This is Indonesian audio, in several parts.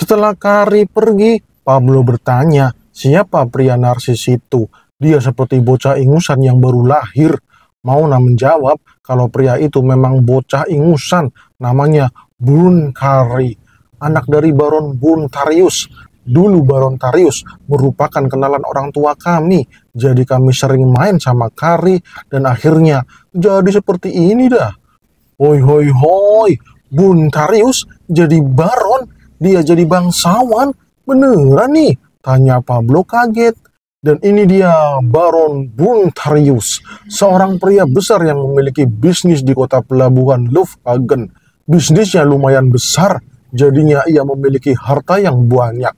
Setelah Kari pergi, Pablo bertanya, siapa pria narsis itu? Dia seperti bocah ingusan yang baru lahir. Mauna menjawab kalau pria itu memang bocah ingusan, namanya Brun Kari, anak dari Baron Buntarius. Dulu Baron Tarius merupakan kenalan orang tua kami, jadi kami sering main sama Kari, dan akhirnya jadi seperti ini dah. Hoi hoi hoi, Buntarius jadi Baron, dia jadi bangsawan, beneran nih? Tanya Pablo kaget. Dan ini dia Baron Buntarius, seorang pria besar yang memiliki bisnis di kota pelabuhan Lufthagen. Bisnisnya lumayan besar, jadinya ia memiliki harta yang banyak.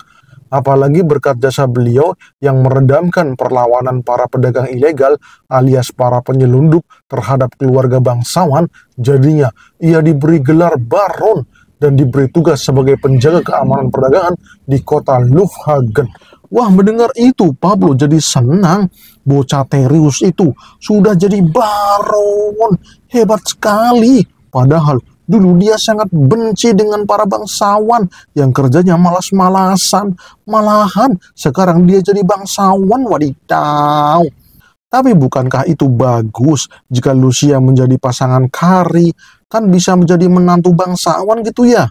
Apalagi berkat jasa beliau yang meredamkan perlawanan para pedagang ilegal alias para penyelundup terhadap keluarga bangsawan, jadinya ia diberi gelar Baron dan diberi tugas sebagai penjaga keamanan perdagangan di kota Lufthagen. Wah, mendengar itu Pablo jadi senang. Bocah Terius itu sudah jadi Baron. Hebat sekali. Padahal dulu dia sangat benci dengan para bangsawan yang kerjanya malas-malasan. Malahan sekarang dia jadi bangsawan, wadidaw. Tapi bukankah itu bagus jika Lucia menjadi pasangan Kari? Kan bisa menjadi menantu bangsawan gitu ya.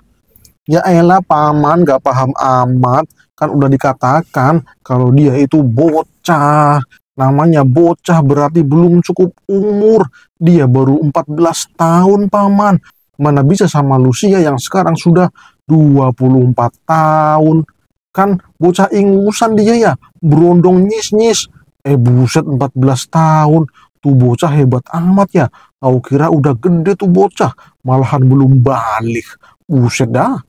Ya elah paman, gak paham amat. Kan udah dikatakan kalau dia itu bocah. Namanya bocah berarti belum cukup umur. Dia baru 14 tahun paman. Mana bisa sama Lucia yang sekarang sudah 24 tahun. Kan bocah ingusan dia ya. Berondong nyis-nyis. Buset 14 tahun. Tuh bocah hebat amat ya. Aku kira udah gede tuh bocah. Malahan belum balik. Buset dah.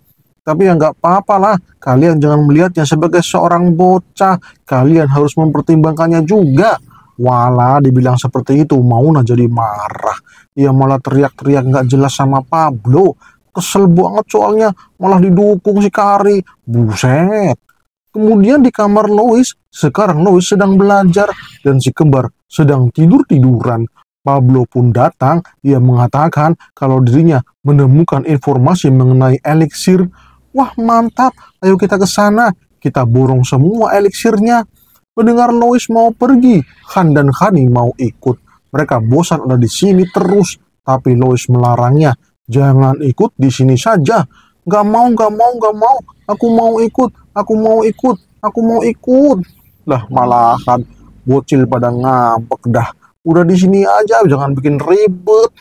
Tapi ya nggak apa-apa lah, kalian jangan melihatnya sebagai seorang bocah, kalian harus mempertimbangkannya juga. Walah, dibilang seperti itu, Mauna jadi marah. Ia malah teriak-teriak nggak jelas sama Pablo. Kesel banget soalnya, malah didukung si Kari. Buset. Kemudian di kamar Lois, sekarang Lois sedang belajar, dan si kembar sedang tidur-tiduran. Pablo pun datang, ia mengatakan kalau dirinya menemukan informasi mengenai eliksir. Wah mantap, ayo kita ke sana. Kita borong semua eliksirnya. Mendengar Lois mau pergi, Han dan Hani mau ikut. Mereka bosan ada di sini terus, tapi Lois melarangnya. Jangan ikut di sini saja. Gak mau. Aku mau ikut. Aku mau ikut. Lah malahan bocil pada ngambek dah. Udah di sini aja, jangan bikin ribet.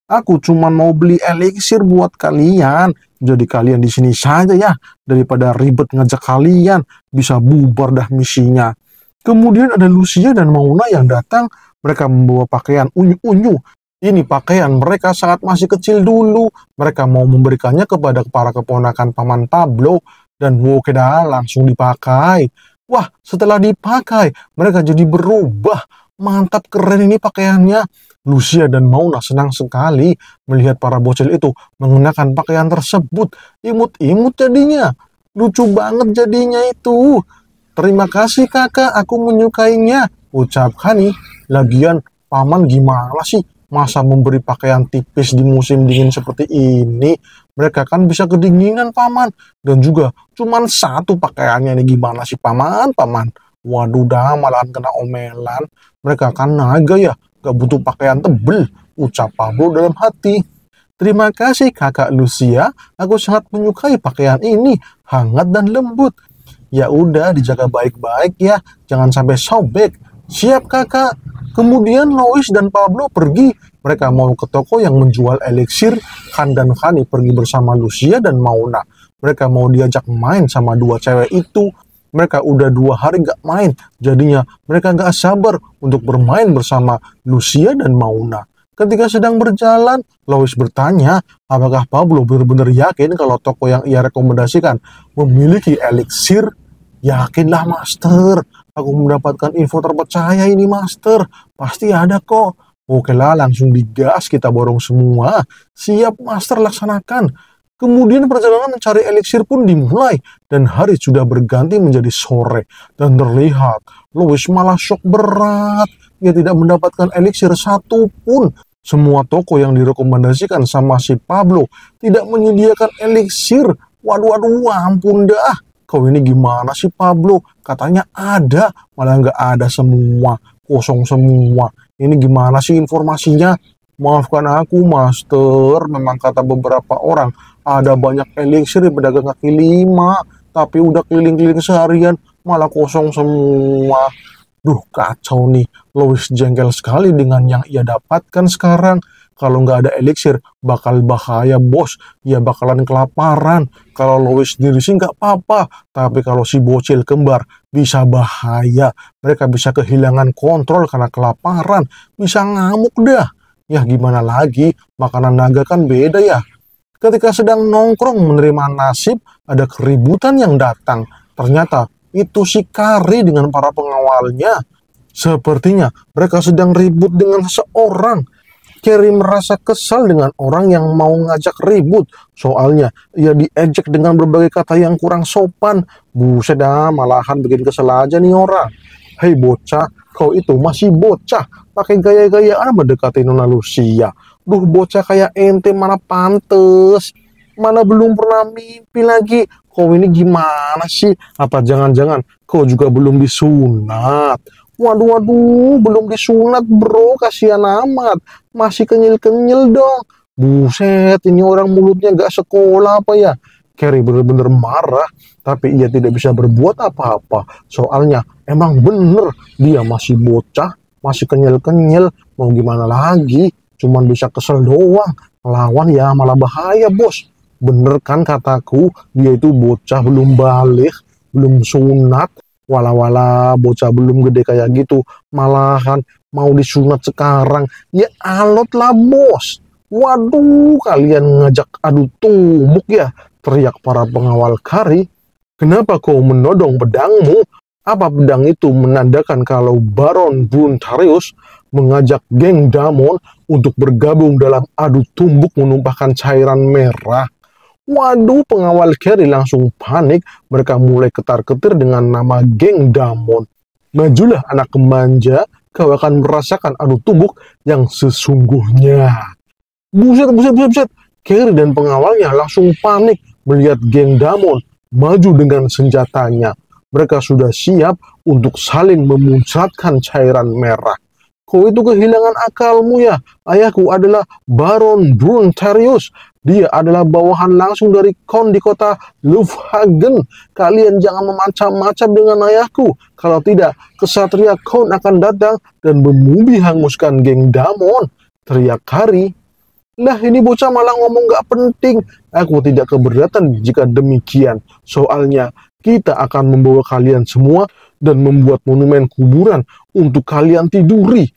Aku cuma mau beli eliksir buat kalian. Jadi kalian di sini saja ya, daripada ribet ngajak kalian, bisa bubar dah misinya. Kemudian ada Lucia dan Mauna yang datang, mereka membawa pakaian unyu-unyu. Ini pakaian mereka saat masih kecil dulu, mereka mau memberikannya kepada para keponakan paman Pablo, dan wokedah langsung dipakai. Wah, setelah dipakai, mereka jadi berubah. Mantap, keren ini pakaiannya. Lucia dan Mauna senang sekali melihat para bocil itu mengenakan pakaian tersebut. Imut-imut jadinya. Lucu banget jadinya itu. Terima kasih kakak, aku menyukainya, ucap Hani. Lagian, paman gimana sih? Masa memberi pakaian tipis di musim dingin seperti ini? Mereka kan bisa kedinginan paman. Dan juga cuman satu pakaiannya ini, gimana sih paman? Waduh dah, malahan kena omelan. Mereka kan naga ya, gak butuh pakaian tebel, ucap Pablo dalam hati. Terima kasih kakak Lucia, aku sangat menyukai pakaian ini, hangat dan lembut. Ya udah, dijaga baik-baik ya, jangan sampai sobek. Siap kakak. Kemudian Lois dan Pablo pergi. Mereka mau ke toko yang menjual eliksir. Han dan Hani pergi bersama Lucia dan Mauna. Mereka mau diajak main sama dua cewek itu. Mereka udah 2 hari gak main, jadinya mereka gak sabar untuk bermain bersama Lucia dan Mauna. Ketika sedang berjalan, Lois bertanya, apakah Pablo benar-benar yakin kalau toko yang ia rekomendasikan memiliki eliksir? Yakinlah master, aku mendapatkan info terpercaya ini master, pasti ada kok. Oke lah, langsung digas, kita borong semua. Siap master, laksanakan. Kemudian perjalanan mencari eliksir pun dimulai, dan hari sudah berganti menjadi sore. Dan terlihat, Lois malah shock berat. Ia tidak mendapatkan eliksir satupun. Semua toko yang direkomendasikan sama si Pablo tidak menyediakan eliksir. Waduh, waduh, ampun dah. Kau ini gimana sih Pablo? Katanya ada, malah nggak ada semua. Kosong semua. Ini gimana sih informasinya? Maafkan aku, Master. Memang kata beberapa orang, ada banyak elixir di pedagang kaki lima. Tapi udah keliling-keliling seharian, malah kosong semua. Duh, kacau nih. Lois jengkel sekali dengan yang ia dapatkan sekarang. Kalau nggak ada elixir, bakal bahaya, bos. Ia bakalan kelaparan. Kalau Lois sendiri sih nggak apa-apa. Tapi kalau si bocil kembar, bisa bahaya. Mereka bisa kehilangan kontrol karena kelaparan. Bisa ngamuk dah. Ya gimana lagi, makanan naga kan beda ya. Ketika sedang nongkrong menerima nasib, ada keributan yang datang. Ternyata itu si Kari dengan para pengawalnya. Sepertinya mereka sedang ribut dengan seseorang. Carrie merasa kesal dengan orang yang mau ngajak ribut. Soalnya ia diejek dengan berbagai kata yang kurang sopan. Buset dah, malahan bikin kesel aja nih orang. Hei bocah, kau itu masih bocah. Pakai gaya-gayaan mendekati Nona Lucia. Duh, bocah kayak ente mana pantes. Mana belum pernah mimpi lagi. Kau ini gimana sih? Apa jangan-jangan kau juga belum disunat? Waduh, waduh, belum disunat bro, kasihan amat. Masih kenyil-kenyil dong. Buset, ini orang mulutnya gak sekolah apa ya? Carrie bener-bener marah, tapi ia tidak bisa berbuat apa-apa. Soalnya emang bener, dia masih bocah, masih kenyil-kenyil. Mau gimana lagi? Cuman bisa kesel doang. Lawan ya malah bahaya, bos. Bener kan kataku, dia itu bocah belum balik, belum sunat. Wala-wala bocah belum gede kayak gitu, malahan mau disunat sekarang. Ya alot lah bos. Waduh, kalian ngajak adu tumbuk ya, teriak para pengawal Kari. Kenapa kau menodong pedangmu? Apa pedang itu menandakan kalau Baron Bruntarius mengajak geng Damon untuk bergabung dalam adu tumbuk menumpahkan cairan merah? Waduh, pengawal Carrie langsung panik. Mereka mulai ketar-ketir dengan nama geng Damon. Majulah anak kemanja, kau akan merasakan adu tumbuk yang sesungguhnya. Buset, buset, buset, buset. Carrie dan pengawalnya langsung panik melihat geng Damon maju dengan senjatanya. Mereka sudah siap untuk saling memuncratkan cairan merah. Kau itu kehilangan akalmu ya. Ayahku adalah Baron Bruntarius. Dia adalah bawahan langsung dari Count di kota Lufhagen. Kalian jangan memacam-macam dengan ayahku. Kalau tidak, kesatria Count akan datang dan membunuh hanguskan geng Damon. Teriak Kari. Lah ini bocah malah ngomong gak penting. Aku tidak keberatan jika demikian. Soalnya kita akan membawa kalian semua dan membuat monumen kuburan untuk kalian tiduri.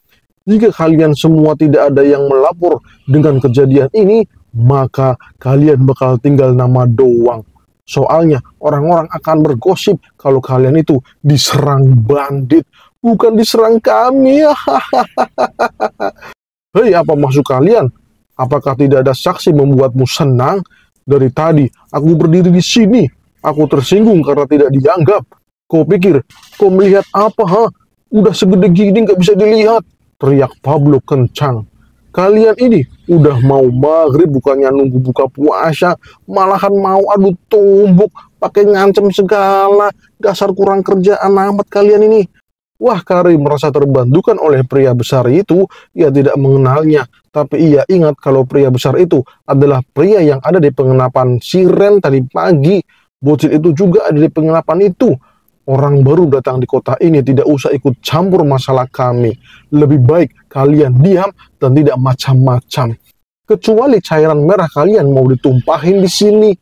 Jika kalian semua tidak ada yang melapor dengan kejadian ini, maka kalian bakal tinggal nama doang. Soalnya orang-orang akan bergosip kalau kalian itu diserang bandit, bukan diserang kami. Hei, apa maksud kalian? Apakah tidak ada saksi membuatmu senang? Dari tadi aku berdiri di sini, aku tersinggung karena tidak dianggap. Kau pikir, kau melihat apa, ha? Udah segede gini nggak bisa dilihat. Teriak Pablo kencang. Kalian ini udah mau maghrib bukannya nunggu buka puasa, malahan mau adu tumbuk, pakai ngancem segala. Dasar kurang kerjaan amat kalian ini. Wah, Kari merasa terbantukan oleh pria besar itu. Ia tidak mengenalnya, tapi ia ingat kalau pria besar itu adalah pria yang ada di penginapan Siren tadi pagi. Bocil itu juga ada di penginapan itu. Orang baru datang di kota ini tidak usah ikut campur masalah kami. Lebih baik kalian diam dan tidak macam-macam. Kecuali cairan merah kalian mau ditumpahin di sini.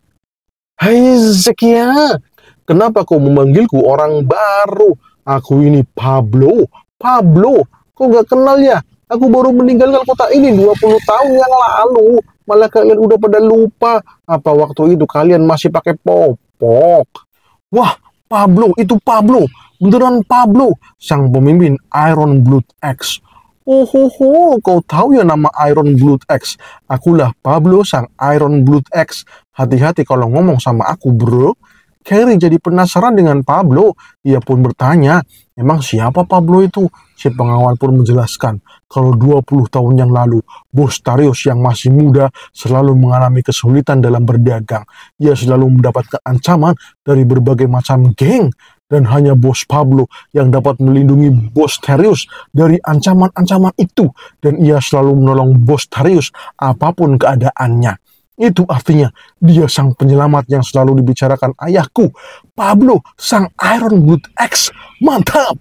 Hei Zekia, kenapa kau memanggilku orang baru? Aku ini Pablo. Pablo, kau gak kenal ya? Aku baru meninggalkan kota ini 20 tahun yang lalu. Malah kalian udah pada lupa. Apa waktu itu kalian masih pakai popok? Wah, Pablo, itu Pablo. Beneran Pablo, sang pemimpin Iron Blood X. Oh, kau tahu ya nama Iron Blood X? Akulah Pablo, sang Iron Blood X. Hati-hati kalau ngomong sama aku, bro. Carrie jadi penasaran dengan Pablo. Ia pun bertanya, emang siapa Pablo itu? Si pengawal pun menjelaskan, kalau 20 tahun yang lalu, Bos Tarius yang masih muda selalu mengalami kesulitan dalam berdagang. Ia selalu mendapatkan ancaman dari berbagai macam geng. Dan hanya Bos Pablo yang dapat melindungi Bos Tarius dari ancaman-ancaman itu. Dan ia selalu menolong Bos Tarius apapun keadaannya. Itu artinya dia sang penyelamat yang selalu dibicarakan ayahku. Pablo, sang Iron Blood X. Mantap!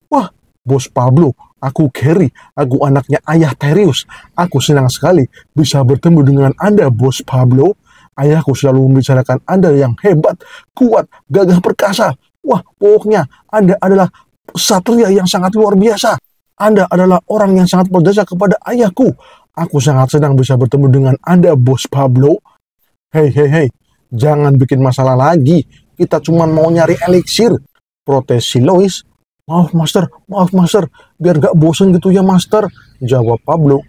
Wah, Bos Pablo, aku Carrie, aku anaknya ayah Tarius. Aku senang sekali bisa bertemu dengan Anda, Bos Pablo. Ayahku selalu membicarakan Anda yang hebat, kuat, gagah perkasa. Wah, pokoknya Anda adalah satria yang sangat luar biasa. Anda adalah orang yang sangat berjasa kepada ayahku. Aku sangat senang bisa bertemu dengan Anda, Bos Pablo. Hei, jangan bikin masalah lagi. Kita cuma mau nyari eliksir. Protes si Lois. Maaf, Master. Biar gak bosan gitu ya, Master. Jawab Pablo.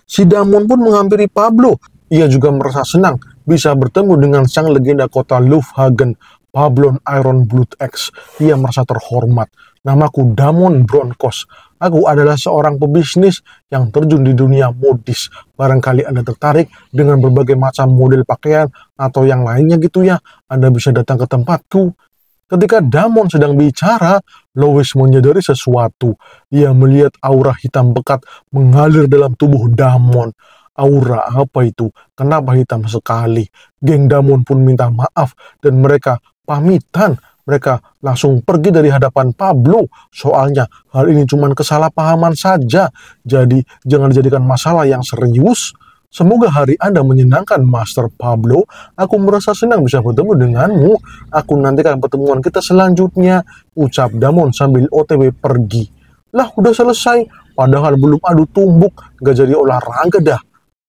Si Damon pun menghampiri Pablo. Ia juga merasa senang bisa bertemu dengan sang legenda kota Lufthagen, Pablo Iron Blood X. Ia merasa terhormat. Namaku Damon Bronkos. Aku adalah seorang pebisnis yang terjun di dunia modis. Barangkali Anda tertarik dengan berbagai macam model pakaian atau yang lainnya gitu ya. Anda bisa datang ke tempatku. Ketika Damon sedang bicara, Lois menyadari sesuatu. Ia melihat aura hitam pekat mengalir dalam tubuh Damon. Aura apa itu? Kenapa hitam sekali? Geng Damon pun minta maaf dan mereka pamitan. Mereka langsung pergi dari hadapan Pablo. Soalnya hal ini cuma kesalahpahaman saja. Jadi jangan dijadikan masalah yang serius. Semoga hari Anda menyenangkan, Master Pablo. Aku merasa senang bisa bertemu denganmu. Aku nantikan pertemuan kita selanjutnya. Ucap Damon sambil OTW pergi. Lah, udah selesai. Padahal belum adu tumbuk. Gak jadi olahraga dah.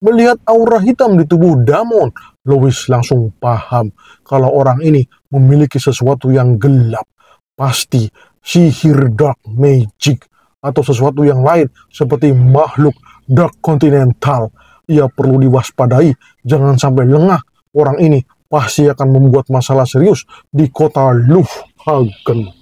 Melihat aura hitam di tubuh Damon, Lois langsung paham kalau orang ini memiliki sesuatu yang gelap. Pasti sihir dark magic atau sesuatu yang lain seperti makhluk dark continental. Ia perlu diwaspadai, jangan sampai lengah. Orang ini pasti akan membuat masalah serius di kota Lufthagen.